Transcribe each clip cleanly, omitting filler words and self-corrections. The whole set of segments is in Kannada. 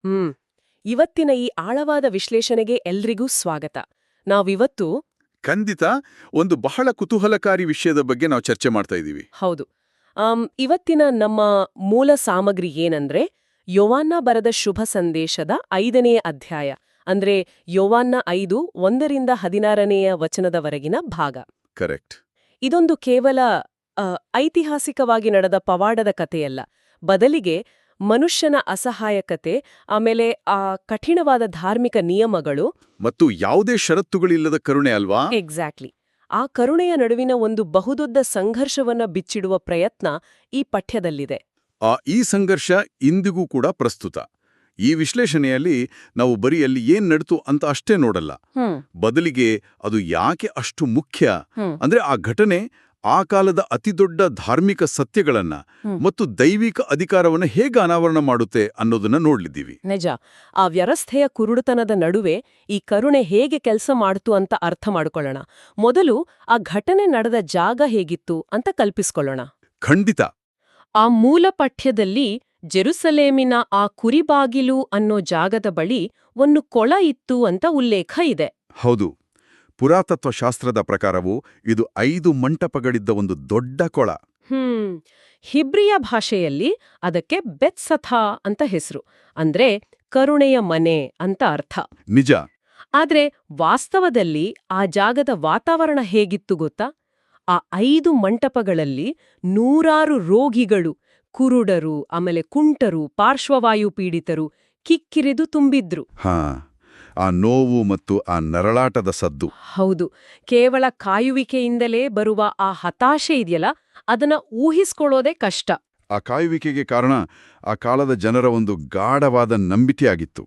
ಹ್ಮ್ ಇವತ್ತಿನ ಈ ಆಳವಾದ ವಿಶ್ಲೇಷಣೆಗೆ ಎಲ್ರಿಗೂ ಸ್ವಾಗತ. ನಾವಿವತ್ತು ಖಂಡಿತ ಒಂದು ಬಹಳ ಕುತೂಹಲಕಾರಿ ವಿಷಯದ ಬಗ್ಗೆ ನಾವು ಚರ್ಚೆ ಮಾಡ್ತಾ ಇದ್ದೀವಿ. ಹೌದು ಇವತ್ತಿನ ನಮ್ಮ ಮೂಲ ಸಾಮಗ್ರಿ ಏನಂದ್ರೆ ಯೋವಾನ್ನ ಬರೆದ ಶುಭ ಸಂದೇಶದ 5ನೇ ಅಧ್ಯಾಯ, ಅಂದ್ರೆ ಯೋವಾನ್ನ 5, 1-16 ವಚನದವರೆಗಿನ ಭಾಗ. ಕರೆಕ್ಟ್. ಇದೊಂದು ಕೇವಲ ಐತಿಹಾಸಿಕವಾಗಿ ನಡೆದ ಪವಾಡದ ಕಥೆಯಲ್ಲ, ಬದಲಿಗೆ ಮನುಷ್ಯನ ಅಸಹಾಯಕತೆ, ಆಮೇಲೆ ಆ ಕಠಿಣವಾದ ಧಾರ್ಮಿಕ ನಿಯಮಗಳು ಮತ್ತು ಯಾವುದೇ ಷರತ್ತುಗಳಿಲ್ಲದ ಕರುಣೆ ಅಲ್ವಾ? ಎಕ್ಸಾಕ್ಟ್ಲಿ. ಆ ಕರುಣೆಯ ನಡುವಿನ ಒಂದು ಬಹುದೊಡ್ಡ ಸಂಘರ್ಷವನ್ನ ಬಿಚ್ಚಿಡುವ ಪ್ರಯತ್ನ ಈ ಪಠ್ಯದಲ್ಲಿದೆ. ಈ ಸಂಘರ್ಷ ಇಂದಿಗೂ ಕೂಡ ಪ್ರಸ್ತುತ. ಈ ವಿಶ್ಲೇಷಣೆಯಲ್ಲಿ ನಾವು ಬರೀ ಅಲ್ಲಿ ಏನ್ ನಡ್ತು ಅಂತ ಅಷ್ಟೇ ನೋಡಲ್ಲ, ಬದಲಿಗೆ ಅದು ಯಾಕೆ ಅಷ್ಟು ಮುಖ್ಯ, ಅಂದ್ರೆ ಆ ಘಟನೆ ಆ ಕಾಲದ ಅತಿದೊಡ್ಡ ಧಾರ್ಮಿಕ ಸತ್ಯಗಳನ್ನ ಮತ್ತು ದೈವಿಕ ಅಧಿಕಾರವನ್ನ ಹೇಗೆ ಅನಾವರಣ ಮಾಡುತ್ತೆ ಅನ್ನೋದನ್ನ ನೋಡ್ಲಿದ್ದೀವಿ. ನಿಜ. ಆ ವ್ಯವಸ್ಥೆಯ ಕುರುಡುತನದ ನಡುವೆ ಈ ಕರುಣೆ ಹೇಗೆ ಕೆಲಸ ಮಾಡ್ತು ಅಂತ ಅರ್ಥ ಮಾಡ್ಕೊಳ್ಳೋಣ. ಮೊದಲು ಆ ಘಟನೆ ನಡೆದ ಜಾಗ ಹೇಗಿತ್ತು ಅಂತ ಕಲ್ಪಿಸ್ಕೊಳ್ಳೋಣ. ಖಂಡಿತ. ಆ ಮೂಲ ಪಠ್ಯದಲ್ಲಿ ಜೆರುಸಲೇಮಿನ ಆ ಕುರಿಬಾಗಿಲು ಅನ್ನೋ ಜಾಗದ ಬಳಿ ಒಂದು ಕೊಳ ಇತ್ತು ಅಂತ ಉಲ್ಲೇಖ ಇದೆ. ಹೌದು. ಪುರಾತತ್ವ ಶಾಸ್ತ್ರದ ಪ್ರಕಾರವೂ ಇದು 5 ಮಂಟಪಗಳಿದ್ದ ಒಂದು ದೊಡ್ಡ ಕೊಳ. ಹಿಬ್ರಿಯ ಭಾಷೆಯಲ್ಲಿ ಅದಕ್ಕೆ ಬೆತ್ಸಥಾ ಅಂತ ಹೆಸರು, ಅಂದ್ರೆ ಕರುಣೆಯ ಮನೆ ಅಂತ ಅರ್ಥ. ನಿಜ. ಆದ್ರೆ ವಾಸ್ತವದಲ್ಲಿ ಆ ಜಾಗದ ವಾತಾವರಣ ಹೇಗಿತ್ತು ಗೊತ್ತಾ? ಆ 5 ಮಂಟಪಗಳಲ್ಲಿ 100 ರೋಗಿಗಳು, ಕುರುಡರು, ಆಮೇಲೆ ಕುಂಟರು, ಪಾರ್ಶ್ವವಾಯು ಪೀಡಿತರು ಕಿಕ್ಕಿರಿದು ತುಂಬಿದ್ರು. ಆ ನೋವು ಮತ್ತು ಆ ನರಳಾಟದ ಸದ್ದು. ಹೌದು. ಕೇವಲ ಕಾಯುವಿಕೆಯಿಂದಲೇ ಬರುವ ಆ ಹತಾಶೆ ಇದೆಯಲ್ಲ, ಅದನ್ನ ಊಹಿಸ್ಕೊಳ್ಳೋದೇ ಕಷ್ಟ. ಆ ಕಾಯುವಿಕೆಗೆ ಕಾರಣ ಆ ಕಾಲದ ಜನರ ಒಂದು ಗಾಢವಾದ ನಂಬಿಕೆಯಾಗಿತ್ತು.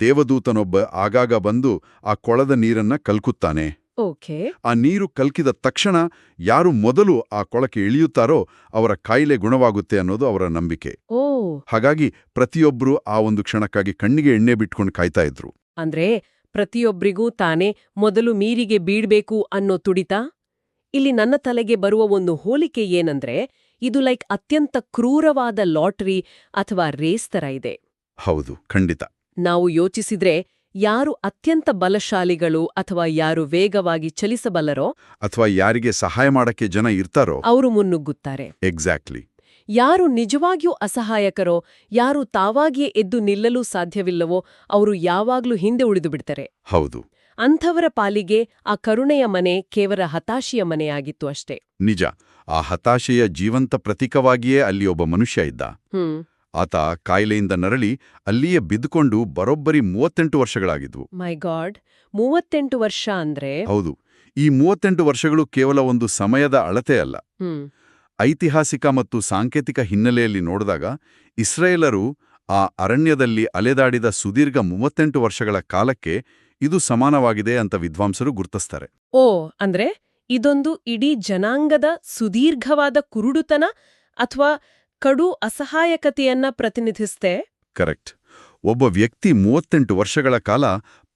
ದೇವದೂತನೊಬ್ಬ ಆಗಾಗ ಬಂದು ಆ ಕೊಳದ ನೀರನ್ನ ಕಲ್ಕುತ್ತಾನೆ. ಓಕೆ. ಆ ನೀರು ಕಲ್ಕಿದ ತಕ್ಷಣ ಯಾರು ಮೊದಲು ಆ ಕೊಳಕ್ಕೆ ಇಳಿಯುತ್ತಾರೋ ಅವರ ಕಾಯಿಲೆ ಗುಣವಾಗುತ್ತೆ ಅನ್ನೋದು ಅವರ ನಂಬಿಕೆ. ಹಾಗಾಗಿ ಪ್ರತಿಯೊಬ್ಬರೂ ಆ ಒಂದು ಕ್ಷಣಕ್ಕಾಗಿ ಕಣ್ಣಿಗೆ ಎಣ್ಣೆ ಬಿಟ್ಕೊಂಡು ಕಾಯ್ತಾ ಇದ್ರು. ಅಂದ್ರೆ ಪ್ರತಿಯೊಬ್ಬರಿಗೂ ತಾನೇ ಮೊದಲು ನೀರಿಗೆ ಬೀಳ್ಬೇಕು ಅನ್ನೋ ತುಡಿತ. ಇಲ್ಲಿ ನನ್ನ ತಲೆಗೆ ಬರುವ ಒಂದು ಹೋಲಿಕೆ ಏನಂದ್ರೆ, ಇದು ಅತ್ಯಂತ ಕ್ರೂರವಾದ ಲಾಟರಿ ಅಥವಾ ರೇಸ್ ತರ ಇದೆ. ಹೌದು, ಖಂಡಿತ. ನಾವು ಯೋಚಿಸಿದ್ರೆ ಯಾರು ಅತ್ಯಂತ ಬಲಶಾಲಿಗಳು ಅಥವಾ ಯಾರು ವೇಗವಾಗಿ ಚಲಿಸಬಲ್ಲರೋ ಅಥವಾ ಯಾರಿಗೆ ಸಹಾಯ ಮಾಡಕ್ಕೆ ಜನ ಇರ್ತಾರೋ ಅವರು ಮುನ್ನುಗ್ಗುತ್ತಾರೆ. ಎಕ್ಸಾಕ್ಟ್ಲಿ. ಯಾರು ನಿಜವಾಗಿಯೂ ಅಸಹಾಯಕರೋ, ಯಾರು ತಾವಾಗಿಯೇ ಎದ್ದು ನಿಲ್ಲಲು ಸಾಧ್ಯವಿಲ್ಲವೋ ಅವರು ಯಾವಾಗ್ಲೂ ಹಿಂದೆ ಉಳಿದು ಬಿಡ್ತಾರೆ. ಹೌದು. ಅಂಥವರ ಪಾಲಿಗೆ ಆ ಕರುಣೆಯ ಮನೆ ಕೇವಲ ಹತಾಶೆಯ ಮನೆಯಾಗಿತ್ತು ಅಷ್ಟೇ. ನಿಜ. ಆ ಹತಾಶೆಯ ಜೀವಂತ ಪ್ರತೀಕವಾಗಿಯೇ ಅಲ್ಲಿ ಒಬ್ಬ ಮನುಷ್ಯ ಇದ್ದ. ಆತ ಕಾಯಿಲೆಯಿಂದ ನರಳಿ ಅಲ್ಲಿಯೇ ಬಿದ್ದುಕೊಂಡು ಬರೋಬ್ಬರಿ 38 ವರ್ಷಗಳಾಗಿದ್ವು. ಮೈ ಗಾಡ್, 38 ವರ್ಷ ಅಂದ್ರೆ? ಹೌದು. ಈ 38 ವರ್ಷಗಳು ಕೇವಲ ಒಂದು ಸಮಯದ ಅಳತೆ ಅಲ್ಲ. ಐತಿಹಾಸಿಕ ಮತ್ತು ಸಾಂಕೇತಿಕ ಹಿನ್ನೆಲೆಯಲ್ಲಿ ನೋಡಿದಾಗ ಇಸ್ರೇಲರು ಆ ಅರಣ್ಯದಲ್ಲಿ ಅಲೆದಾಡಿದ ಸುದೀರ್ಘ 38 ವರ್ಷಗಳ ಕಾಲಕ್ಕೆ ಇದು ಸಮಾನವಾಗಿದೆ ಅಂತ ವಿದ್ವಾಂಸರು ಗುರುತಿಸ್ತಾರೆ. ಅಂದ್ರೆ ಇದೊಂದು ಇಡೀ ಜನಾಂಗದ ಸುದೀರ್ಘವಾದ ಕುರುಡುತನ ಅಥವಾ ಕಡು ಅಸಹಾಯಕತೆಯನ್ನ ಪ್ರತಿನಿಧಿಸುತ್ತೆ. ಕರೆಕ್ಟ್. ಒಬ್ಬ ವ್ಯಕ್ತಿ 38 ವರ್ಷಗಳ ಕಾಲ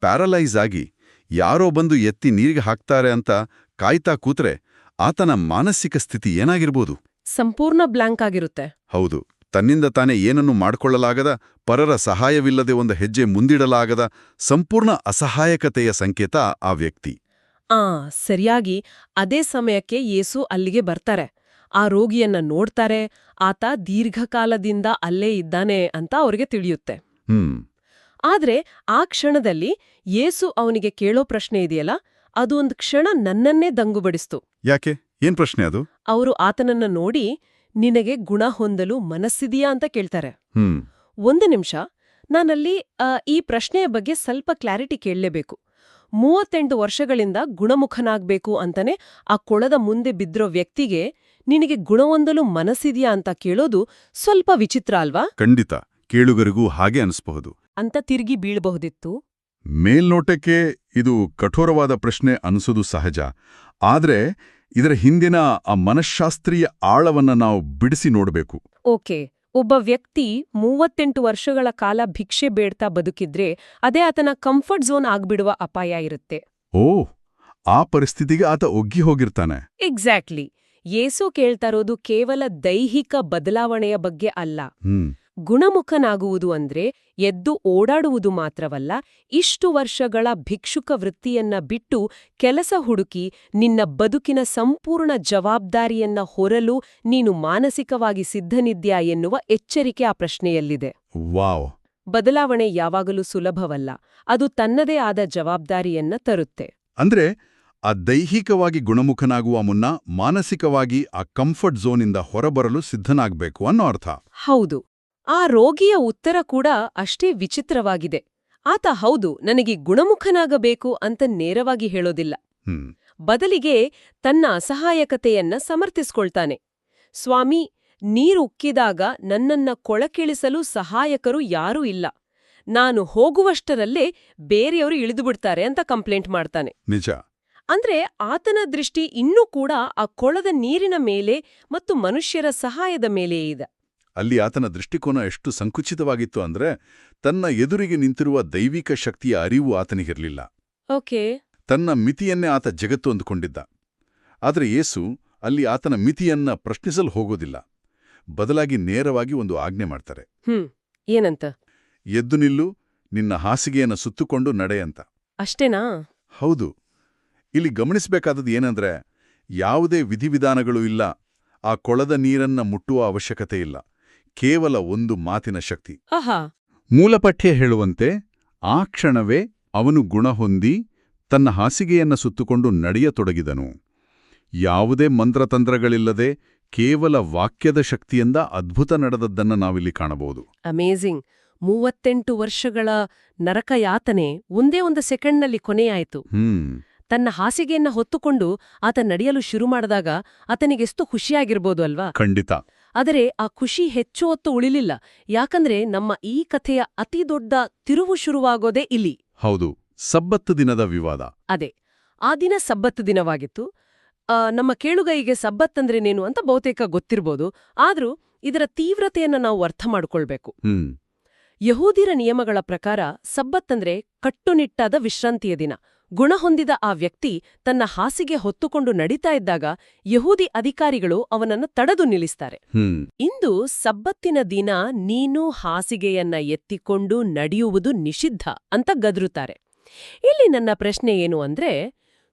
ಪ್ಯಾರಲೈಸ್ ಆಗಿ ಯಾರೋ ಬಂದು ಎತ್ತಿ ನೀರಿಗೆ ಹಾಕ್ತಾರೆ ಅಂತ ಕಾಯ್ತಾ ಕೂತ್ರೆ ಆತನ ಮಾನಸಿಕ ಸ್ಥಿತಿ ಏನಾಗಿರ್ಬೋದು? ಸಂಪೂರ್ಣ ಬ್ಲಾಂಕ್ ಆಗಿರುತ್ತೆ. ಹೌದು. ತನ್ನಿಂದ ತಾನೇ ಏನನ್ನು ಮಾಡ್ಕೊಳ್ಳಲಾಗದ, ಪರರ ಸಹಾಯವಿಲ್ಲದೆ ಒಂದು ಹೆಜ್ಜೆ ಮುಂದಿಡಲಾಗದ ಸಂಪೂರ್ಣ ಅಸಹಾಯಕತೆಯ ಸಂಕೇತ ಆ ವ್ಯಕ್ತಿ. ಸರಿಯಾಗಿ ಅದೇ ಸಮಯಕ್ಕೆ ಯೇಸು ಅಲ್ಲಿಗೆ ಬರ್ತಾರೆ. ಆ ರೋಗಿಯನ್ನ ನೋಡ್ತಾರೆ. ಆತ ದೀರ್ಘಕಾಲದಿಂದ ಅಲ್ಲೇ ಇದ್ದಾನೆ ಅಂತ ಅವ್ರಿಗೆ ತಿಳಿಯುತ್ತೆ. ಆದ್ರೆ ಆ ಕ್ಷಣದಲ್ಲಿ ಯೇಸು ಅವನಿಗೆ ಕೇಳೋ ಪ್ರಶ್ನೆ ಇದೆಯಲ್ಲ, ಅದು ಒಂದು ಕ್ಷಣ ನನ್ನನ್ನೇ ದಂಗುಬಡಿಸ್ತು. ಯಾಕೆ? ಏನ್ ಪ್ರಶ್ನೆ ಅದು? ಅವರು ಆತನನ್ನ ನೋಡಿ, ನಿನಗೆ ಗುಣ ಹೊಂದಲು ಮನಸ್ಸಿದೆಯಾ ಅಂತ ಕೇಳ್ತಾರೆ. ಒಂದು ನಿಮಿಷ, ನಾನಲ್ಲಿ ಈ ಪ್ರಶ್ನೆಯ ಬಗ್ಗೆ ಸ್ವಲ್ಪ ಕ್ಲಾರಿಟಿ ಕೇಳಲೇಬೇಕು. 38 ವರ್ಷಗಳಿಂದ ಗುಣಮುಖನಾಗ್ಬೇಕು ಅಂತಾನೆ ಆ ಕೊಳದ ಮುಂದೆ ಬಿದ್ದಿರೋ ವ್ಯಕ್ತಿಗೆ ನಿನಗೆ ಗುಣಹೊಂದಲು ಮನಸ್ಸಿದೆಯಾ ಅಂತ ಕೇಳೋದು ಸ್ವಲ್ಪ ವಿಚಿತ್ರ ಅಲ್ವಾ? ಖಂಡಿತ. ಕೇಳುಗರಿಗೂ ಹಾಗೆ ಅನಿಸಬಹುದು ಅಂತ ತಿರುಗಿ ಬೀಳಬಹುದಿತ್ತು. ಮೇಲ್ನೋಟಕ್ಕೆ ಇದು ಕಠೋರವಾದ ಪ್ರಶ್ನೆ ಅನಿಸೋದು ಸಹಜ. ಆದ್ರೆ ಇದರ ಹಿಂದಿನ ಆ ಮನಃಶಾಸ್ತ್ರೀಯ ಆಳವನ್ನ ನಾವು ಬಿಡಿಸಿ ನೋಡಬೇಕು. ಓಕೆ. ಒಬ್ಬ ವ್ಯಕ್ತಿ 38 ವರ್ಷಗಳ ಕಾಲ ಭಿಕ್ಷೆ ಬೇಡ್ತಾ ಬದುಕಿದ್ರೆ ಅದೇ ಆತನ ಕಂಫರ್ಟ್ ಝೋನ್ ಆಗ್ಬಿಡುವ ಅಪಾಯ ಇರುತ್ತೆ. ಆ ಪರಿಸ್ಥಿತಿಗೆ ಆತ ಒಗ್ಗಿ ಹೋಗಿರ್ತಾನೆ. ಎಕ್ಸಾಕ್ಟ್ಲಿ. ಯೇಸು ಕೇಳ್ತಾರೋದು ಕೇವಲ ದೈಹಿಕ ಬದಲಾವಣೆಯ ಬಗ್ಗೆ ಅಲ್ಲ. ಗುಣಮುಖನಾಗುವುದು ಅಂದ್ರೆ ಎದ್ದು ಓಡಾಡುವುದು ಮಾತ್ರವಲ್ಲ, ಇಷ್ಟು ವರ್ಷಗಳ ಭಿಕ್ಷುಕ ವೃತ್ತಿಯನ್ನ ಬಿಟ್ಟು ಕೆಲಸ ಹುಡುಕಿ ನಿನ್ನ ಬದುಕಿನ ಸಂಪೂರ್ಣ ಜವಾಬ್ದಾರಿಯನ್ನ ಹೊರಲು ನೀನು ಮಾನಸಿಕವಾಗಿ ಸಿದ್ಧನಿದ್ಯಾ ಎನ್ನುವ ಎಚ್ಚರಿಕೆ ಆ ಪ್ರಶ್ನೆಯಲ್ಲಿದೆ. ವಾವ್! ಬದಲಾವಣೆ ಯಾವಾಗಲೂ ಸುಲಭವಲ್ಲ, ಅದು ತನ್ನದೇ ಆದ ಜವಾಬ್ದಾರಿಯನ್ನ ತರುತ್ತೆ. ಅಂದ್ರೆ ಆ ದೈಹಿಕವಾಗಿ ಗುಣಮುಖನಾಗುವ ಮುನ್ನ ಮಾನಸಿಕವಾಗಿ ಆ ಕಂಫರ್ಟ್ ಝೋನಿಂದ ಹೊರಬರಲು ಸಿದ್ಧನಾಗಬೇಕು ಅನ್ನೋ ಅರ್ಥ. ಹೌದು. ಆ ರೋಗಿಯ ಉತ್ತರ ಕೂಡ ಅಷ್ಟೇ ವಿಚಿತ್ರವಾಗಿದೆ. ಆತ ಹೌದು, ನನಗೆ ಗುಣಮುಖನಾಗಬೇಕು ಅಂತ ನೇರವಾಗಿ ಹೇಳೋದಿಲ್ಲ. ಬದಲಿಗೆ ತನ್ನ ಅಸಹಾಯಕತೆಯನ್ನ ಸಮರ್ಥಿಸ್ಕೊಳ್ತಾನೆ. ಸ್ವಾಮಿ, ನೀರುಕ್ಕಿದಾಗ ನನ್ನನ್ನ ಕೊಳಕಿಳಿಸಲು ಸಹಾಯಕರು ಯಾರೂ ಇಲ್ಲ. ನಾನು ಹೋಗುವಷ್ಟರಲ್ಲೇ ಬೇರೆಯವರು ಇಳಿದುಬಿಡ್ತಾರೆ ಅಂತ ಕಂಪ್ಲೇಂಟ್ ಮಾಡ್ತಾನೆ. ನಿಜ. ಅಂದ್ರೆ ಆತನ ದೃಷ್ಟಿ ಇನ್ನೂ ಕೂಡ ಆ ಕೊಳದ ನೀರಿನ ಮೇಲೆ ಮತ್ತು ಮನುಷ್ಯರ ಸಹಾಯದ ಮೇಲೆ ಇದೆ. ಅಲ್ಲಿ ಆತನ ದೃಷ್ಟಿಕೋನ ಎಷ್ಟು ಸಂಕುಚಿತವಾಗಿತ್ತು ಅಂದ್ರೆ ತನ್ನ ಎದುರಿಗೆ ನಿಂತಿರುವ ದೈವಿಕ ಶಕ್ತಿಯ ಅರಿವು ಆತನಿಗಿರಲಿಲ್ಲ. ಓಕೆ. ತನ್ನ ಮಿತಿಯನ್ನೇ ಆತ ಜಗತ್ತು ಅಂದುಕೊಂಡಿದ್ದ. ಆದರೆ ಯೇಸು ಅಲ್ಲಿ ಆತನ ಮಿತಿಯನ್ನ ಪ್ರಶ್ನಿಸಲು ಹೋಗೋದಿಲ್ಲ. ಬದಲಾಗಿ ನೇರವಾಗಿ ಒಂದು ಆಜ್ಞೆ ಮಾಡ್ತಾರೆ. ಏನಂತ? ಎದ್ದು ನಿಲ್ಲು, ನಿನ್ನ ಹಾಸಿಗೆಯನ್ನು ಸುತ್ತುಕೊಂಡು ನಡೆ ಅಂತ. ಅಷ್ಟೇನಾ? ಹೌದು. ಇಲ್ಲಿ ಗಮನಿಸಬೇಕಾದದ್ದು ಏನಂದ್ರೆ ಯಾವುದೇ ವಿಧಿವಿಧಾನಗಳೂ ಇಲ್ಲ. ಆ ಕೊಳದ ನೀರನ್ನ ಮುಟ್ಟುವ ಅವಶ್ಯಕತೆ ಇಲ್ಲ. ಕೇವಲ ಒಂದು ಮಾತಿನ ಶಕ್ತಿ. ಆಹಾ. ಮೂಲಪಠ್ಯ ಹೇಳುವಂತೆ ಆ ಕ್ಷಣವೇ ಅವನು ಗುಣ ಹೊಂದಿ ತನ್ನ ಹಾಸಿಗೆಯನ್ನ ಸುತ್ತುಕೊಂಡು ನಡೆಯತೊಡಗಿದನು. ಯಾವುದೇ ಮಂತ್ರತಂತ್ರಗಳಿಲ್ಲದೆ ಕೇವಲ ವಾಕ್ಯದ ಶಕ್ತಿಯಿಂದ ಅದ್ಭುತ ನಡೆದದ್ದನ್ನು ನಾವಿಲ್ಲಿ ಕಾಣಬಹುದು. ಅಮೇಜಿಂಗ್. 38 ವರ್ಷಗಳ ನರಕಯಾತನೆ ಒಂದೇ ಒಂದು ಸೆಕೆಂಡ್ನಲ್ಲಿ ಕೊನೆಯಾಯಿತು. ತನ್ನ ಹಾಸಿಗೆಯನ್ನ ಹೊತ್ತುಕೊಂಡು ಆತ ನಡೆಯಲು ಶುರು ಮಾಡಿದಾಗ ಆತನಿಗೆಷ್ಟು ಖುಷಿಯಾಗಿರ್ಬೋದು ಅಲ್ವಾ? ಖಂಡಿತ. ಆದರೆ ಆ ಖುಷಿ ಹೆಚ್ಚು ಹೊತ್ತು ಉಳಿಲಿಲ್ಲ. ಯಾಕಂದ್ರೆ ನಮ್ಮ ಈ ಕಥೆಯ ಅತಿ ದೊಡ್ಡ ತಿರುವು ಶುರುವಾಗೋದೇ ಇಲ್ಲಿ. ಹೌದು, ಸಬ್ಬತ್ತು ದಿನದ ವಿವಾದ. ಅದೇ, ಆ ದಿನ ಸಬ್ಬತ್ತು ದಿನವಾಗಿತ್ತು. ನಮ್ಮ ಕೇಳುಗೈಗೆ ಸಬ್ಬತ್ತಂದ್ರೇನೇನು ಅಂತ ಬಹುತೇಕ ಗೊತ್ತಿರ್ಬೋದು. ಆದ್ರೂ ಇದರ ತೀವ್ರತೆಯನ್ನ ನಾವು ಅರ್ಥ ಮಾಡ್ಕೊಳ್ಬೇಕು. ಯಹೂದಿರ ನಿಯಮಗಳ ಪ್ರಕಾರ ಸಬ್ಬತ್ತಂದ್ರೆ ಕಟ್ಟುನಿಟ್ಟಾದ ವಿಶ್ರಾಂತಿಯ ದಿನ. ಗುಣ ಹೊಂದಿದ ಆ ವ್ಯಕ್ತಿ ತನ್ನ ಹಾಸಿಗೆ ಹೊತ್ತುಕೊಂಡು ನಡೀತಾ ಇದ್ದಾಗ ಯಹೂದಿ ಅಧಿಕಾರಿಗಳು ಅವನನ್ನು ತಡೆದು ನಿಲ್ಲಿಸ್ತಾರೆ. ಇಂದು ಸಬ್ಬತ್ತಿನ ದಿನ ನೀನು ಹಾಸಿಗೆಯನ್ನ ಎತ್ತಿಕೊಂಡು ನಡೆಯುವುದು ನಿಷಿದ್ಧ ಅಂತ ಗದರುತ್ತಾರೆ. ಇಲ್ಲಿ ನನ್ನ ಪ್ರಶ್ನೆ ಏನು ಅಂದ್ರೆ,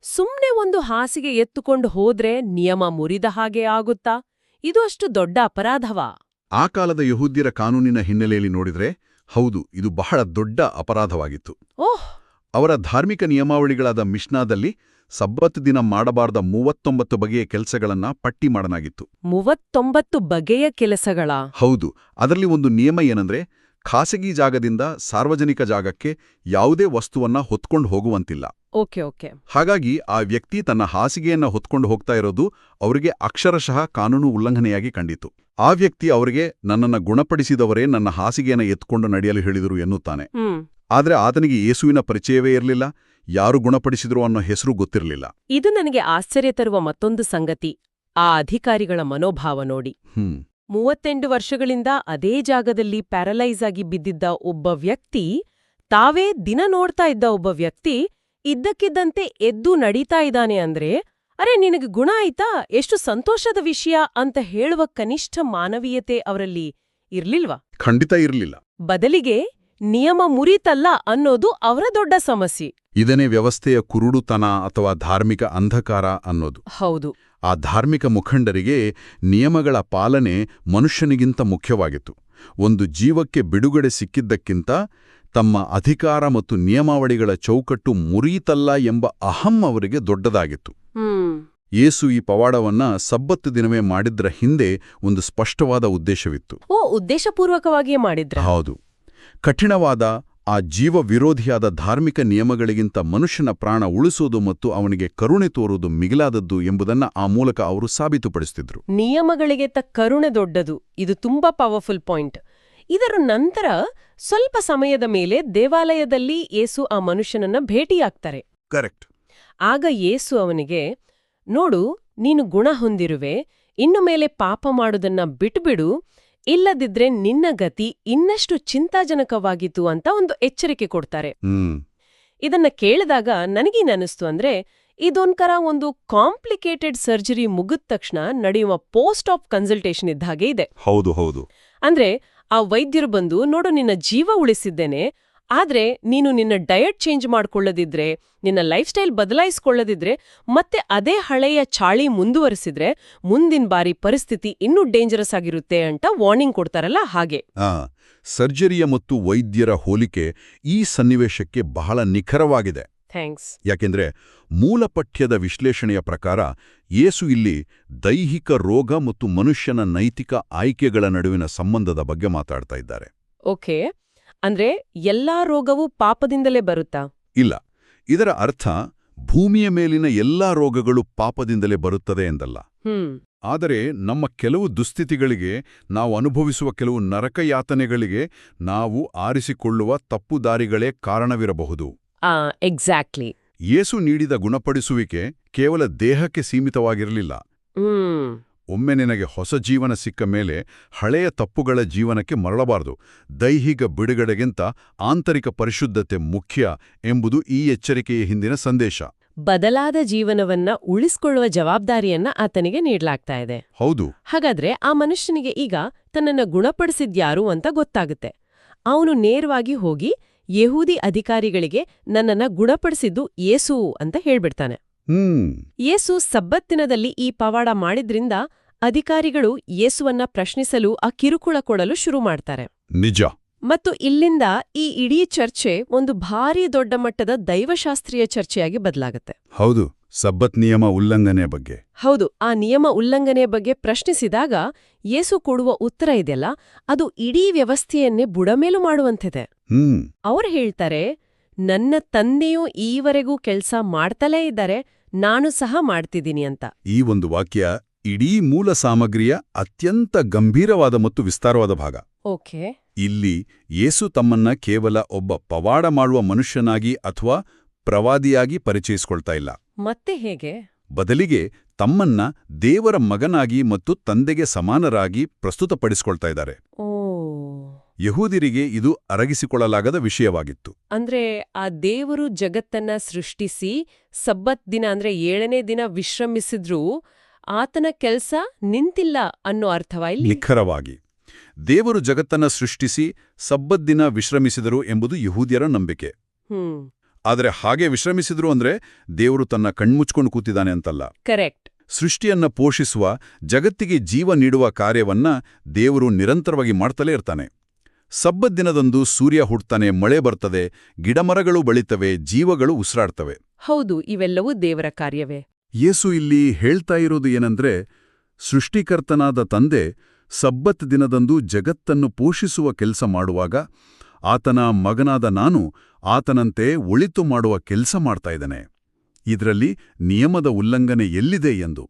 ಸುಮ್ನೆ ಒಂದು ಹಾಸಿಗೆ ಎತ್ತುಕೊಂಡು ಹೋದ್ರೆ ನಿಯಮ ಮುರಿದ ಹಾಗೆ ಆಗುತ್ತಾ? ಇದು ಅಷ್ಟು ದೊಡ್ಡ ಅಪರಾಧವಾ? ಆ ಕಾಲದ ಯಹೂದ್ಯರ ಕಾನೂನಿನ ಹಿನ್ನೆಲೆಯಲ್ಲಿ ನೋಡಿದ್ರೆ ಹೌದು, ಇದು ಬಹಳ ದೊಡ್ಡ ಅಪರಾಧವಾಗಿತ್ತು. ಓಹ್. ಅವರ ಧಾರ್ಮಿಕ ನಿಯಮಾವಳಿಗಳಾದ ಮಿಷ್ನಾದಲ್ಲಿ ಸಬ್ಬತ್ತು ದಿನ ಮಾಡಬಾರ್ದ 39 ಬಗೆಯ ಕೆಲಸಗಳನ್ನ ಪಟ್ಟಿ ಮಾಡಲಾಗಿತ್ತು. 39 ಬಗೆಯ ಕೆಲಸಗಳ? ಹೌದು. ಅದರಲ್ಲಿ ಒಂದು ನಿಯಮ ಏನಂದ್ರೆ, ಖಾಸಗಿ ಜಾಗದಿಂದ ಸಾರ್ವಜನಿಕ ಜಾಗಕ್ಕೆ ಯಾವುದೇ ವಸ್ತುವನ್ನ ಹೊತ್ಕೊಂಡು ಹೋಗುವಂತಿಲ್ಲ. ಓಕೆ. ಹಾಗಾಗಿ ಆ ವ್ಯಕ್ತಿ ತನ್ನ ಹಾಸಿಗೆಯನ್ನ ಹೊತ್ಕೊಂಡು ಹೋಗ್ತಾ ಇರೋದು ಅವರಿಗೆ ಅಕ್ಷರಶಃ ಕಾನೂನು ಉಲ್ಲಂಘನೆಯಾಗಿ ಕಂಡಿತು. ಆ ವ್ಯಕ್ತಿ ಅವರಿಗೆ, ನನ್ನನ್ನ ಗುಣಪಡಿಸಿದವರೇ ನನ್ನ ಹಾಸಿಗೆಯನ್ನ ಎತ್ಕೊಂಡು ನಡೆಯಲು ಹೇಳಿದರು ಎನ್ನುತ್ತಾನೆ. ಆದ್ರೆ ಆತನಿಗೆ ಯೇಸುವಿನ ಪರಿಚಯವೇ ಇರಲಿಲ್ಲ, ಯಾರು ಗುಣಪಡಿಸಿದ್ರು ಅನ್ನೋ ಹೆಸರು ಗೊತ್ತಿರಲಿಲ್ಲ. ಇದು ನನಗೆ ಆಶ್ಚರ್ಯ ತರುವ ಮತ್ತೊಂದು ಸಂಗತಿ, ಆ ಅಧಿಕಾರಿಗಳ ಮನೋಭಾವ ನೋಡಿ. 38 ವರ್ಷಗಳಿಂದ ಅದೇ ಜಾಗದಲ್ಲಿ ಪ್ಯಾರಲೈಸ್ ಆಗಿ ಬಿದ್ದಿದ್ದ ಒಬ್ಬ ವ್ಯಕ್ತಿ, ತಾವೇ ದಿನ ನೋಡ್ತಾ ಇದ್ದ ಒಬ್ಬ ವ್ಯಕ್ತಿ ಇದ್ದಕ್ಕಿದ್ದಂತೆ ಎದ್ದು ನಡೀತಾ ಇದ್ದಾನೆ ಅಂದ್ರೆ, ಅರೆ ನಿನಗೆ ಗುಣ ಆಯ್ತಾ, ಎಷ್ಟು ಸಂತೋಷದ ವಿಷಯ ಅಂತ ಹೇಳುವ ಕನಿಷ್ಠ ಮಾನವೀಯತೆ ಅವರಲ್ಲಿ ಇರ್ಲಿಲ್ವಾ? ಖಂಡಿತ ಇರಲಿಲ್ಲ. ಬದಲಿಗೆ ನಿಯಮ ಮುರಿತಲ್ಲ ಅನ್ನೋದು ಅವರ ದೊಡ್ಡ ಸಮಸ್ಯೆ. ಇದನ್ನೇ ವ್ಯವಸ್ಥೆಯ ಕುರುಡುತನ ಅಥವಾ ಧಾರ್ಮಿಕ ಅಂಧಕಾರ ಅನ್ನೋದು. ಹೌದು. ಆ ಧಾರ್ಮಿಕ ಮುಖಂಡರಿಗೆ ನಿಯಮಗಳ ಪಾಲನೆ ಮನುಷ್ಯನಿಗಿಂತ ಮುಖ್ಯವಾಗಿತ್ತು. ಒಂದು ಜೀವಕ್ಕೆ ಬಿಡುಗಡೆ ಸಿಕ್ಕಿದ್ದಕ್ಕಿಂತ ತಮ್ಮ ಅಧಿಕಾರ ಮತ್ತು ನಿಯಮಾವಳಿಗಳ ಚೌಕಟ್ಟು ಮುರಿಯಿತಲ್ಲ ಎಂಬ ಅಹಂ ಅವರಿಗೆ ದೊಡ್ಡದಾಗಿತ್ತು. ಯೇಸು ಈ ಪವಾಡವನ್ನ ಸಬ್ಬತ್ತು ದಿನವೇ ಮಾಡಿದ್ರ ಹಿಂದೆ ಒಂದು ಸ್ಪಷ್ಟವಾದ ಉದ್ದೇಶವಿತ್ತು. ಉದ್ದೇಶಪೂರ್ವಕವಾಗಿಯೇ ಮಾಡಿದ್ರ? ಹೌದು. ಕಠಿಣವಾದ ಆ ಜೀವ ವಿರೋಧಿಯಾದ ಧಾರ್ಮಿಕ ನಿಯಮಗಳಿಗಿಂತ ಮನುಷ್ಯನ ಪ್ರಾಣ ಉಳಿಸೋದು ಮತ್ತು ಅವನಿಗೆ ಕರುಣೆ ತೋರುವುದು ಮಿಗಿಲಾದದ್ದು ಎಂಬುದನ್ನ ಆ ಮೂಲಕ ಅವರು ಸಾಬೀತುಪಡಿಸುತ್ತಿದ್ರು. ನಿಯಮಗಳಿಗೆ ಕರುಣೆ ದೊಡ್ಡದು. ಇದು ತುಂಬಾ ಪವರ್ಫುಲ್ ಪಾಯಿಂಟ್. ಇದರ ನಂತರ ಸ್ವಲ್ಪ ಸಮಯದ ಮೇಲೆ ದೇವಾಲಯದಲ್ಲಿ ಯೇಸು ಆ ಮನುಷ್ಯನನ್ನ ಭೇಟಿಯಾಗ್ತಾರೆ. ಕರೆಕ್ಟ್. ಆಗ ಯೇಸು ಅವನಿಗೆ, ನೋಡು, ನೀನು ಗುಣ ಹೊಂದಿರುವೆ, ಇನ್ನು ಮೇಲೆ ಪಾಪ ಮಾಡುವುದನ್ನ ಬಿಟ್ಬಿಡು, ಇಲ್ಲದಿದ್ರೆ ನಿನ್ನ ಗತಿ ಇನ್ನಷ್ಟು ಚಿಂತಾಜನಕವಾಗಿತ್ತು ಅಂತ ಒಂದು ಎಚ್ಚರಿಕೆ ಕೊಡ್ತಾರೆ. ಇದನ್ನ ಕೇಳಿದಾಗ ನನಗೇನನ್ನಿಸ್ತು ಅಂದ್ರೆ, ಇದೊಂಕರ ಒಂದು ಕಾಂಪ್ಲಿಕೇಟೆಡ್ ಸರ್ಜರಿ ಮುಗಿದ ತಕ್ಷಣ ನಡೆಯುವ ಪೋಸ್ಟ್ ಆಫ್ ಕನ್ಸಲ್ಟೇಷನ್ ಇದ್ದ ಹಾಗೆ ಇದೆ. ಹೌದು ಹೌದು. ಅಂದ್ರೆ ಆ ವೈದ್ಯರು ಬಂದು ನೋಡು ನಿನ್ನ ಜೀವ ಉಳಿಸಿದ್ದೇನೆ, ಆದ್ರೆ ನೀನು ನಿನ್ನ ಡಯಟ್ ಚೇಂಜ್ ಮಾಡ್ಕೊಳ್ಳದಿದ್ರೆ, ನಿನ್ನ ಲೈಫ್ ಸ್ಟೈಲ್ ಬದಲಾಯಿಸ್ಕೊಳ್ಳದಿದ್ರೆ, ಮತ್ತೆ ಅದೇ ಹಳೆಯ ಚಾಳಿ ಮುಂದುವರಿಸಿದ್ರೆ ಮುಂದಿನ ಬಾರಿ ಪರಿಸ್ಥಿತಿ ಇನ್ನೂ ಡೇಂಜರಸ್ ಆಗಿರುತ್ತೆ ಅಂತ ವಾರ್ನಿಂಗ್ ಕೊಡ್ತಾರಲ್ಲ ಹಾಗೆ. ಸರ್ಜರಿಯ ಮತ್ತು ವೈದ್ಯರ ಹೋಲಿಕೆ ಈ ಸನ್ನಿವೇಶಕ್ಕೆ ಬಹಳ ನಿಖರವಾಗಿದೆ. ಥ್ಯಾಂಕ್ಸ್. ಯಾಕೆಂದ್ರೆ ಮೂಲ ಪಠ್ಯದ ವಿಶ್ಲೇಷಣೆಯ ಪ್ರಕಾರ ಯೇಸು ಇಲ್ಲಿ ದೈಹಿಕ ರೋಗ ಮತ್ತು ಮನುಷ್ಯನ ನೈತಿಕ ಆಯ್ಕೆಗಳ ನಡುವಿನ ಸಂಬಂಧದ ಬಗ್ಗೆ ಮಾತಾಡ್ತಾ ಇದ್ದಾರೆ. ಓಕೆ, ಅಂದ್ರೆ ಎಲ್ಲಾ ರೋಗವೂ ಪಾಪದಿಂದಲೇ ಬರುತ್ತಾ? ಇಲ್ಲ, ಇದರ ಅರ್ಥ ಭೂಮಿಯ ಮೇಲಿನ ಎಲ್ಲಾ ರೋಗಗಳು ಪಾಪದಿಂದಲೇ ಬರುತ್ತದೆ ಎಂದಲ್ಲ. ಆದರೆ ನಮ್ಮ ಕೆಲವು ದುಸ್ಥಿತಿಗಳಿಗೆ, ನಾವು ಅನುಭವಿಸುವ ಕೆಲವು ನರಕಯಾತನೆಗಳಿಗೆ ನಾವು ಆರಿಸಿಕೊಳ್ಳುವ ತಪ್ಪುದಾರಿಗಳೇ ಕಾರಣವಿರಬಹುದು. ಎಕ್ಸಾಕ್ಟ್ಲಿ. ಯೇಸು ನೀಡಿದ ಗುಣಪಡಿಸುವಿಕೆ ಕೇವಲ ದೇಹಕ್ಕೆ ಸೀಮಿತವಾಗಿರಲಿಲ್ಲ. ಒಮ್ಮೆ ನಿನಗೆ ಹೊಸ ಜೀವನ ಸಿಕ್ಕ ಮೇಲೆ ಹಳೆಯ ತಪ್ಪುಗಳ ಜೀವನಕ್ಕೆ ಮರಳಬಾರದು. ದೈಹಿಕ ಬಿಡುಗಡೆಗಿಂತ ಆಂತರಿಕ ಪರಿಶುದ್ಧತೆ ಮುಖ್ಯ ಎಂಬುದು ಈ ಎಚ್ಚರಿಕೆಯ ಹಿಂದಿನ ಸಂದೇಶ. ಬದಲಾದ ಜೀವನವನ್ನ ಉಳಿಸ್ಕೊಳ್ಳುವ ಜವಾಬ್ದಾರಿಯನ್ನ ಆತನಿಗೆ ನೀಡಲಾಗ್ತಾ ಇದೆ. ಹೌದು. ಹಾಗಾದ್ರೆ ಆ ಮನುಷ್ಯನಿಗೆ ಈಗ ತನ್ನನ್ನ ಗುಣಪಡಿಸಿದ್ಯಾರು ಅಂತ ಗೊತ್ತಾಗುತ್ತೆ. ಅವನು ನೇರವಾಗಿ ಹೋಗಿ ಯಹೂದಿ ಅಧಿಕಾರಿಗಳಿಗೆ ನನ್ನನ್ನ ಗುಣಪಡಿಸಿದ್ದು ಯೇಸು ಅಂತ ಹೇಳ್ಬಿಡ್ತಾನೆ. ಯೇಸು ಸಬ್ಬತ್ ದಿನದಲ್ಲಿ ಈ ಪವಾಡ ಮಾಡಿದ್ರಿಂದ ಅಧಿಕಾರಿಗಳು ಯೇಸುವನ್ನ ಪ್ರಶ್ನಿಸಲು ಆ ಕಿರುಕುಳ ಕೊಡಲು ಶುರು ಮಾಡ್ತಾರೆ. ನಿಜ. ಮತ್ತು ಇಲ್ಲಿಂದ ಈ ಇಡೀ ಚರ್ಚೆ ಒಂದು ಭಾರೀ ದೊಡ್ಡ ಮಟ್ಟದ ದೈವಶಾಸ್ತ್ರೀಯ ಚರ್ಚೆಯಾಗಿ ಬದಲಾಗುತ್ತೆ. ಹೌದು, ಸಬ್ಬತ್ ನಿಯಮ ಉಲ್ಲಂಘನೆ ಬಗ್ಗೆ. ಹೌದು, ಆ ನಿಯಮ ಉಲ್ಲಂಘನೆ ಬಗ್ಗೆ ಪ್ರಶ್ನಿಸಿದಾಗ ಯೇಸು ಕೊಡುವ ಉತ್ತರ ಇದೆಯಲ್ಲ, ಅದು ಇಡೀ ವ್ಯವಸ್ಥೆಯನ್ನೇ ಬುಡಮೇಲು ಮಾಡುವಂತಿದೆ. ಅವರು ಹೇಳ್ತಾರೆ, ನನ್ನ ತಂದೆಯೂ ಈವರೆಗೂ ಕೆಲ್ಸ ಮಾಡ್ತಲೇ ಇದ್ದಾರೆ, ನಾನು ಸಹ ಮಾಡ್ತಿದ್ದೀನಿ ಅಂತ. ಈ ಒಂದು ವಾಕ್ಯ ಇಡೀ ಮೂಲ ಸಾಮಗ್ರಿಯ ಅತ್ಯಂತ ಗಂಭೀರವಾದ ಮತ್ತು ವಿಸ್ತಾರವಾದ ಭಾಗ. ಓಕೆ. ಇಲ್ಲಿ ಯೇಸು ತಮ್ಮನ್ನ ಕೇವಲ ಒಬ್ಬ ಪವಾಡ ಮಾಡುವ ಮನುಷ್ಯನಾಗಿ ಅಥವಾ ಪ್ರವಾದಿಯಾಗಿ ಪರಿಚಯಿಸಿಕೊಳ್ತಾ ಇಲ್ಲ. ಮತ್ತೆ ಹೇಗೆ? ಬದಲಿಗೆ ತಮ್ಮನ್ನ ದೇವರ ಮಗನಾಗಿ ಮತ್ತು ತಂದೆಗೆ ಸಮಾನರಾಗಿ ಪ್ರಸ್ತುತಪಡಿಸಿಕೊಳ್ತಾ ಇದ್ದಾರೆ. ಯಹೂದಿರಿಗೆ ಇದು ಅರಗಿಸಿಕೊಳ್ಳಲಾಗದ ವಿಷಯವಾಗಿತ್ತು. ಅಂದ್ರೆ ಆ ದೇವರು ಜಗತ್ತನ್ನ ಸೃಷ್ಟಿಸಿ ಸಬ್ಬತ್ ದಿನ ಅಂದ್ರೆ 7ನೇ ದಿನ ವಿಶ್ರಮಿಸಿದ್ರೂ ಆತನ ಕೆಲ್ಸ ನಿಂತಿಲ್ಲ ಅನ್ನೋ ಅರ್ಥವಾ ಇಲ್ಲಿ? ನಿಖರವಾಗಿ. ದೇವರು ಜಗತ್ತನ್ನ ಸೃಷ್ಟಿಸಿ ಸಬ್ಬತ್ ದಿನ ವಿಶ್ರಮಿಸಿದರು ಎಂಬುದು ಯಹೂದ್ಯರ ನಂಬಿಕೆ. ಆದರೆ ಹಾಗೆ ವಿಶ್ರಮಿಸಿದ್ರು ಅಂದ್ರೆ ದೇವರು ತನ್ನ ಕಣ್ಮುಚ್ಕೊಂಡು ಕೂತಿದ್ದಾನೆ ಅಂತಲ್ಲ. ಕರೆಕ್ಟ್. ಸೃಷ್ಟಿಯನ್ನ ಪೋಷಿಸುವ, ಜಗತ್ತಿಗೆ ಜೀವ ನೀಡುವ ಕಾರ್ಯವನ್ನ ದೇವರು ನಿರಂತರವಾಗಿ ಮಾಡ್ತಲೇ ಇರ್ತಾನೆ. ಸಬ್ಬತ್ ದಿನದಂದು ಸೂರ್ಯ ಹುಡ್ತಾನೆ, ಮಳೆ ಬರ್ತದೆ, ಗಿಡಮರಗಳು ಬೆಳಿತವೆ, ಜೀವಗಳು ಉಸಿರಾಡ್ತವೆ. ಹೌದು, ಇವೆಲ್ಲವೂ ದೇವರ ಕಾರ್ಯವೇ. ಯೇಸು ಇಲ್ಲಿ ಹೇಳ್ತಾ ಇರೋದು ಏನಂದ್ರೆ, ಸೃಷ್ಟಿಕರ್ತನಾದ ತಂದೆ ಸಬ್ಬತ್ ದಿನದಂದು ಜಗತ್ತನ್ನು ಪೋಷಿಸುವ ಕೆಲಸ ಮಾಡುವಾಗ ಆತನ ಮಗನಾದ ನಾನು ಆತನಂತೆ ಒಳಿತು ಮಾಡುವ ಕೆಲಸ ಮಾಡ್ತಾ ಇದ್ದಾನೆ. ಇದರಲ್ಲಿ ನಿಯಮದ ಉಲ್ಲಂಘನೆ ಎಲ್ಲಿದೆ ಎಂದು.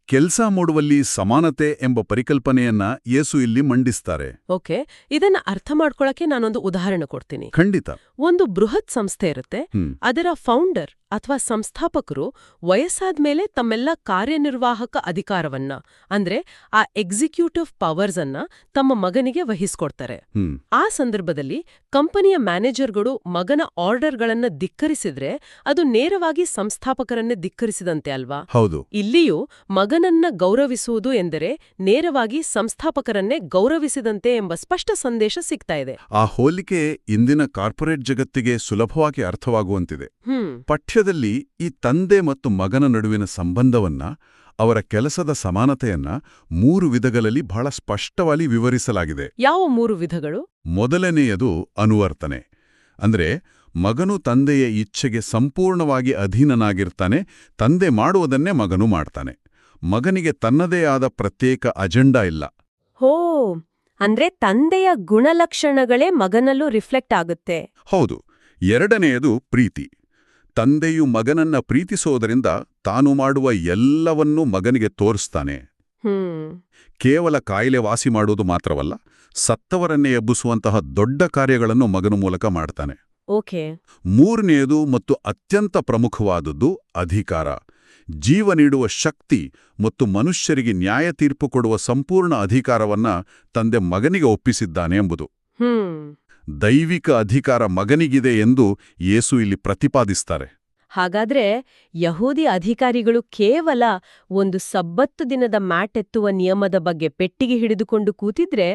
ಕೆಲಸ ಮಾಡುವಲ್ಲಿ ಸಮಾನತೆ ಎಂಬ ಪರಿಕಲ್ಪನೆಯನ್ನ ಯೇಸು ಇಲ್ಲಿ ಮಂಡಿಸ್ತಾರೆ. ಓಕೆ, ಇದನ್ನ ಅರ್ಥ ಮಾಡ್ಕೊಳಕ್ಕೆ ನಾನೊಂದು ಉದಾಹರಣೆ ಕೊಡ್ತೀನಿ. ಖಂಡಿತ. ಒಂದು ಬೃಹತ್ ಸಂಸ್ಥೆ ಇರುತ್ತೆ. ಅದರ ಫೌಂಡರ್ ಅಥವಾ ಸಂಸ್ಥಾಪಕರು ವಯಸ್ಸಾದ್ಮೇಲೆ ತಮ್ಮೆಲ್ಲ ಕಾರ್ಯನಿರ್ವಾಹಕ ಅಧಿಕಾರವನ್ನ, ಅಂದ್ರೆ ಆ ಎಕ್ಸಿಕ್ಯೂಟಿವ್ ಪವರ್ಸ್ ಅನ್ನ ತಮ್ಮ ಮಗನಿಗೆ ವಹಿಸ್ಕೊಡ್ತಾರೆ. ಆ ಸಂದರ್ಭದಲ್ಲಿ ಕಂಪನಿಯ ಮ್ಯಾನೇಜರ್ಗಳು ಮಗನ ಆರ್ಡರ್ಗಳನ್ನ ಧಿಕ್ಕರಿಸಿದ್ರೆ ಅದು ನೇರವಾಗಿ ಸಂಸ್ಥಾಪಕರನ್ನೇ ಧಿಕ್ಕರಿಸಿದಂತೆ ಅಲ್ವಾ? ಹೌದು. ಇಲ್ಲಿಯೂ ಮಗನನ್ನ ಗೌರವಿಸುವುದು ಎಂದರೆ ನೇರವಾಗಿ ಸಂಸ್ಥಾಪಕರನ್ನೇ ಗೌರವಿಸಿದಂತೆ ಎಂಬ ಸ್ಪಷ್ಟ ಸಂದೇಶ ಸಿಗ್ತಾ ಇದೆ. ಆ ಹೋಲಿಕೆ ಇಂದಿನ ಕಾರ್ಪೊರೇಟ್ ಜಗತ್ತಿಗೆ ಸುಲಭವಾಗಿ ಅರ್ಥವಾಗುವಂತಿದೆ. ಪಠ್ಯದಲ್ಲಿ ಈ ತಂದೆ ಮತ್ತು ಮಗನ ನಡುವಿನ ಸಂಬಂಧವನ್ನ, ಅವರ ಕೆಲಸದ ಸಮಾನತೆಯನ್ನ 3 ವಿಧಗಳಲ್ಲಿ ಬಹಳ ಸ್ಪಷ್ಟವಾಗಿ ವಿವರಿಸಲಾಗಿದೆ. ಯಾವ 3 ವಿಧಗಳು? ಮೊದಲನೆಯದು ಅನುವರ್ತನೆ. ಅಂದ್ರೆ ಮಗನು ತಂದೆಯ ಇಚ್ಛೆಗೆ ಸಂಪೂರ್ಣವಾಗಿ ಅಧೀನನಾಗಿರ್ತಾನೆ, ತಂದೆ ಮಾಡುವುದನ್ನೇ ಮಗನು ಮಾಡ್ತಾನೆ. ಮಗನಿಗೆ ತನ್ನದೇ ಆದ ಪ್ರತ್ಯೇಕ ಅಜೆಂಡಾ ಇಲ್ಲ. ಹೋ, ಅಂದ್ರೆ ತಂದೆಯ ಗುಣಲಕ್ಷಣಗಳೇ ಮಗನಲ್ಲೂ ರಿಫ್ಲೆಕ್ಟ್ ಆಗುತ್ತೆ. ಹೌದು. ಎರಡನೆಯದು ಪ್ರೀತಿ. ತಂದೆಯು ಮಗನನ್ನ ಪ್ರೀತಿಸೋದರಿಂದ ತಾನು ಮಾಡುವ ಎಲ್ಲವನ್ನೂ ಮಗನಿಗೆ ತೋರಿಸ್ತಾನೆ. ಕೇವಲ ಕಾಯಿಲೆ ವಾಸಿ ಮಾಡುವುದು ಮಾತ್ರವಲ್ಲ, ಸತ್ತವರನ್ನೇ ಎಬ್ಬಿಸುವಂತಹ ದೊಡ್ಡ ಕಾರ್ಯಗಳನ್ನು ಮಗನ ಮೂಲಕ ಮಾಡ್ತಾನೆ. ಓಕೆ. ಮೂರನೆಯದು ಮತ್ತು ಅತ್ಯಂತ ಪ್ರಮುಖವಾದದ್ದು ಅಧಿಕಾರ. ಜೀವ ನೀಡುವ ಶಕ್ತಿ ಮತ್ತು ಮನುಷ್ಯರಿಗೆ ನ್ಯಾಯ ತೀರ್ಪು ಕೊಡುವ ಸಂಪೂರ್ಣ ಅಧಿಕಾರವನ್ನ ತಂದೆ ಮಗನಿಗೆ ಒಪ್ಪಿಸಿದ್ದಾನೆ ಎಂಬುದು. ದೈವಿಕ ಅಧಿಕಾರ ಮಗನಿಗಿದೆ ಎಂದು ಯೇಸು ಇಲ್ಲಿ ಪ್ರತಿಪಾದಿಸ್ತಾರೆ. ಹಾಗಾದ್ರೆ ಯಹೂದಿ ಅಧಿಕಾರಿಗಳು ಕೇವಲ ಒಂದು ಸಬ್ಬತ್ತು ದಿನದ ಮ್ಯಾಟ್ ಎತ್ತುವ ನಿಯಮದ ಬಗ್ಗೆ ಪೆಟ್ಟಿಗೆ ಹಿಡಿದುಕೊಂಡು ಕೂತಿದ್ರೆ,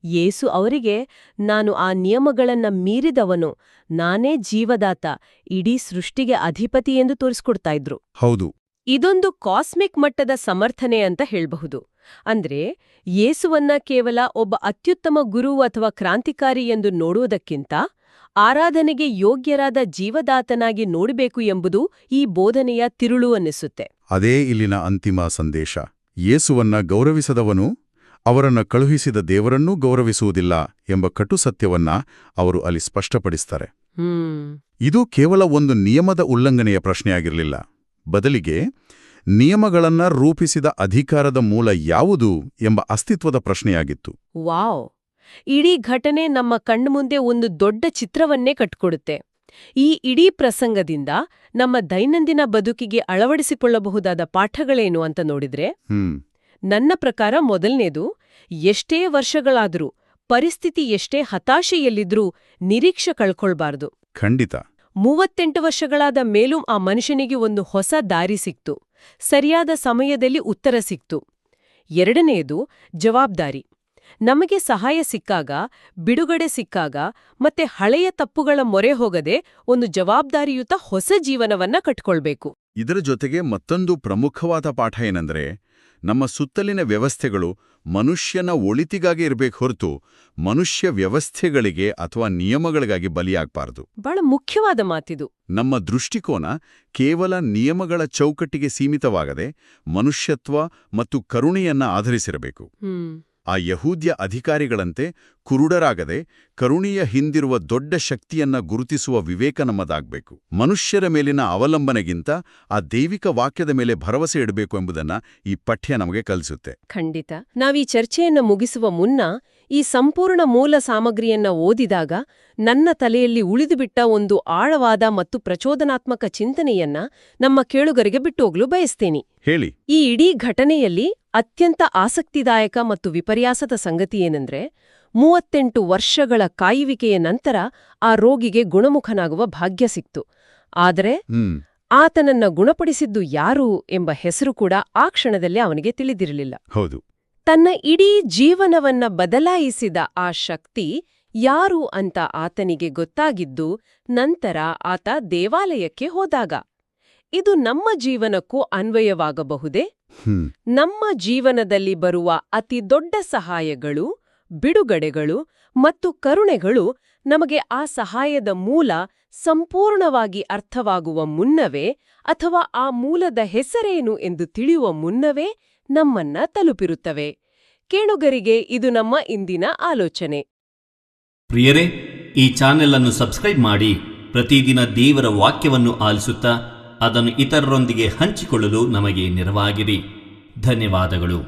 ಯೇಸು ಅವರಿಗೆ ನಾನು ಆ ನಿಯಮಗಳನ್ನ ಮೀರಿದವನು, ನಾನೇ ಜೀವದಾತ, ಇಡೀ ಸೃಷ್ಟಿಗೆ ಅಧಿಪತಿ ಎಂದು ತೋರಿಸ್ಕೊಡ್ತಾ ಇದ್ರು. ಹೌದು, ಇದೊಂದು ಕಾಸ್ಮಿಕ್ ಮಟ್ಟದ ಸಮರ್ಥನೆ ಅಂತ ಹೇಳ್ಬಹುದು. ಅಂದ್ರೆ ಯೇಸುವನ್ನ ಕೇವಲ ಒಬ್ಬ ಅತ್ಯುತ್ತಮ ಗುರು ಅಥವಾ ಕ್ರಾಂತಿಕಾರಿ ಎಂದು ನೋಡುವುದಕ್ಕಿಂತ ಆರಾಧನೆಗೆ ಯೋಗ್ಯರಾದ ಜೀವದಾತನಾಗಿ ನೋಡಬೇಕು ಎಂಬುದು ಈ ಬೋಧನೆಯ ತಿರುಳು ಅನ್ನಿಸುತ್ತೆ. ಅದೇ ಇಲ್ಲಿನ ಅಂತಿಮ ಸಂದೇಶ. ಯೇಸುವನ್ನ ಗೌರವಿಸದವನು ಅವರನ್ನ ಕಳುಹಿಸಿದ ದೇವರನ್ನೂ ಗೌರವಿಸುವುದಿಲ್ಲ ಎಂಬ ಕಟು ಸತ್ಯವನ್ನ ಅವರು ಅಲ್ಲಿ ಸ್ಪಷ್ಟಪಡಿಸ್ತಾರೆ. ಇದು ಕೇವಲ ಒಂದು ನಿಯಮದ ಉಲ್ಲಂಘನೆಯ ಪ್ರಶ್ನೆಯಾಗಿರಲಿಲ್ಲ. ಬದಲಿಗೆ ನಿಯಮಗಳನ್ನ ರೂಪಿಸಿದ ಅಧಿಕಾರದ ಮೂಲ ಯಾವುದು ಎಂಬ ಅಸ್ತಿತ್ವದ ಪ್ರಶ್ನೆಯಾಗಿತ್ತು. ವಾವ್! ಇಡೀ ಘಟನೆ ನಮ್ಮ ಕಣ್ಮುಂದೆ ಒಂದು ದೊಡ್ಡ ಚಿತ್ರವನ್ನೇ ಕಟ್ಕೊಡುತ್ತೆ. ಈ ಇಡೀ ಪ್ರಸಂಗದಿಂದ ನಮ್ಮ ದೈನಂದಿನ ಬದುಕಿಗೆ ಅಳವಡಿಸಿಕೊಳ್ಳಬಹುದಾದ ಪಾಠಗಳೇನು ಅಂತ ನೋಡಿದ್ರೆ, ನನ್ನ ಪ್ರಕಾರ ಮೊದಲನೇದು, ಎಷ್ಟೇ ವರ್ಷಗಳಾದ್ರೂ, ಪರಿಸ್ಥಿತಿ ಎಷ್ಟೇ ಹತಾಶೆಯಲ್ಲಿದ್ರೂ ನಿರೀಕ್ಷೆ ಕಳ್ಕೊಳ್ಬಾರ್ದು. ಖಂಡಿತ. 38 ವರ್ಷಗಳಾದ ಮೇಲೂ ಆ ಮನುಷ್ಯನಿಗೆ ಒಂದು ಹೊಸ ದಾರಿ ಸಿಕ್ತು, ಸರಿಯಾದ ಸಮಯದಲ್ಲಿ ಉತ್ತರ ಸಿಕ್ತು. ಎರಡನೆಯದು, ಜವಾಬ್ದಾರಿ. ನಮಗೆ ಸಹಾಯ ಸಿಕ್ಕಾಗ, ಬಿಡುಗಡೆ ಸಿಕ್ಕಾಗ ಮತ್ತೆ ಹಳೆಯ ತಪ್ಪುಗಳ ಮೊರೆ ಹೋಗದೆ ಒಂದು ಜವಾಬ್ದಾರಿಯುತ ಹೊಸ ಜೀವನವನ್ನ ಕಟ್ಕೊಳ್ಬೇಕು. ಇದರ ಜೊತೆಗೆ ಮತ್ತೊಂದು ಪ್ರಮುಖವಾದ ಪಾಠ ಏನಂದ್ರೆ, ನಮ್ಮ ಸುತ್ತಲಿನ ವ್ಯವಸ್ಥೆಗಳು ಮನುಷ್ಯನ ಒಳಿತಿಗಾಗಿ ಇರಬೇಕು ಹೊರತು ಮನುಷ್ಯ ವ್ಯವಸ್ಥೆಗಳಿಗೆ ಅಥವಾ ನಿಯಮಗಳಿಗಾಗಿ ಬಲಿಯಾಗಬಾರದು. ಬಹಳ ಮುಖ್ಯವಾದ ಮಾತಿದು. ನಮ್ಮ ದೃಷ್ಟಿಕೋನ ಕೇವಲ ನಿಯಮಗಳ ಚೌಕಟ್ಟಿಗೆ ಸೀಮಿತವಾಗದೆ ಮನುಷ್ಯತ್ವ ಮತ್ತು ಕರುಣೆಯನ್ನ ಆಧರಿಸಿರಬೇಕು. ಆ ಯಹೂದ್ಯ ಅಧಿಕಾರಿಗಳಂತೆ ಕುರುಡರಾಗದೆ ಕರುಣೆಯ ಹಿಂದಿರುವ ದೊಡ್ಡ ಶಕ್ತಿಯನ್ನ ಗುರುತಿಸುವ ವಿವೇಕ ನಮ್ಮದಾಗಬೇಕು. ಮನುಷ್ಯರ ಮೇಲಿನ ಅವಲಂಬನೆಗಿಂತ ಆ ದೈವಿಕ ವಾಕ್ಯದ ಮೇಲೆ ಭರವಸೆ ಇಡಬೇಕು ಎಂಬುದನ್ನ ಈ ಪಠ್ಯ ನಮಗೆ ಕಲಿಸುತ್ತೆ. ಖಂಡಿತ. ನಾವೀ ಚರ್ಚೆಯನ್ನ ಮುಗಿಸುವ ಮುನ್ನ ಈ ಸಂಪೂರ್ಣ ಮೂಲ ಸಾಮಗ್ರಿಯನ್ನ ಓದಿದಾಗ ನನ್ನ ತಲೆಯಲ್ಲಿ ಉಳಿದುಬಿಟ್ಟ ಒಂದು ಆಳವಾದ ಮತ್ತು ಪ್ರಚೋದನಾತ್ಮಕ ಚಿಂತನೆಯನ್ನ ನಮ್ಮ ಕೇಳುಗರಿಗೆ ಬಿಟ್ಟೋಗ್ಲು ಬಯಸ್ತೇನೆ. ಹೇಳಿ. ಈ ಇಡೀ ಘಟನೆಯಲ್ಲಿ ಅತ್ಯಂತ ಆಸಕ್ತಿದಾಯಕ ಮತ್ತು ವಿಪರ್ಯಾಸದ ಸಂಗತಿಯೇನೆಂದ್ರೆ, 38 ವರ್ಷಗಳ ಕಾಯುವಿಕೆಯ ನಂತರ ಆ ರೋಗಿಗೆ ಗುಣಮುಖನಾಗುವ ಭಾಗ್ಯ ಸಿಕ್ತು. ಆದರೆ ಆತನನ್ನ ಗುಣಪಡಿಸಿದ್ದು ಯಾರು ಎಂಬ ಹೆಸರು ಕೂಡ ಆ ಕ್ಷಣದಲ್ಲಿ ಅವನಿಗೆ ತಿಳಿದಿರಲಿಲ್ಲ. ಹೌದು. ತನ್ನ ಇಡೀ ಜೀವನವನ್ನ ಬದಲಾಯಿಸಿದ ಆ ಶಕ್ತಿ ಯಾರು ಅಂತ ಆತನಿಗೆ ಗೊತ್ತಾಗಿದ್ದು ನಂತರ ಆತ ದೇವಾಲಯಕ್ಕೆ ಹೋದಾಗ. ಇದು ನಮ್ಮ ಜೀವನಕ್ಕೂ ಅನ್ವಯವಾಗಬಹುದೇ? ನಮ್ಮ ಜೀವನದಲ್ಲಿ ಬರುವ ಅತಿ ದೊಡ್ಡ ಸಹಾಯಗಳು, ಬಿಡುಗಡೆಗಳು ಮತ್ತು ಕರುಣೆಗಳು ನಮಗೆ ಆ ಸಹಾಯದ ಮೂಲ ಸಂಪೂರ್ಣವಾಗಿ ಅರ್ಥವಾಗುವ ಮುನ್ನವೇ ಅಥವಾ ಆ ಮೂಲದ ಹೆಸರೇನು ಎಂದು ತಿಳಿಯುವ ಮುನ್ನವೇ ನಮ್ಮನ್ನ ತಲುಪಿರುತ್ತವೆ. ಕೇಳುಗರಿಗೆ ಇದು ನಮ್ಮ ಇಂದಿನ ಆಲೋಚನೆ. ಪ್ರಿಯರೇ, ಈ ಚಾನೆಲ್ ಅನ್ನು ಸಬ್ಸ್ಕ್ರೈಬ್ ಮಾಡಿ ಪ್ರತಿದಿನ ದೇವರ ವಾಕ್ಯವನ್ನು ಆಲಿಸುತ್ತಾ ಅದನ್ನು ಇತರರೊಂದಿಗೆ ಹಂಚಿಕೊಳ್ಳಲು ನಮಗೆ ನೆರವಾಗಿರಿ. ಧನ್ಯವಾದಗಳು.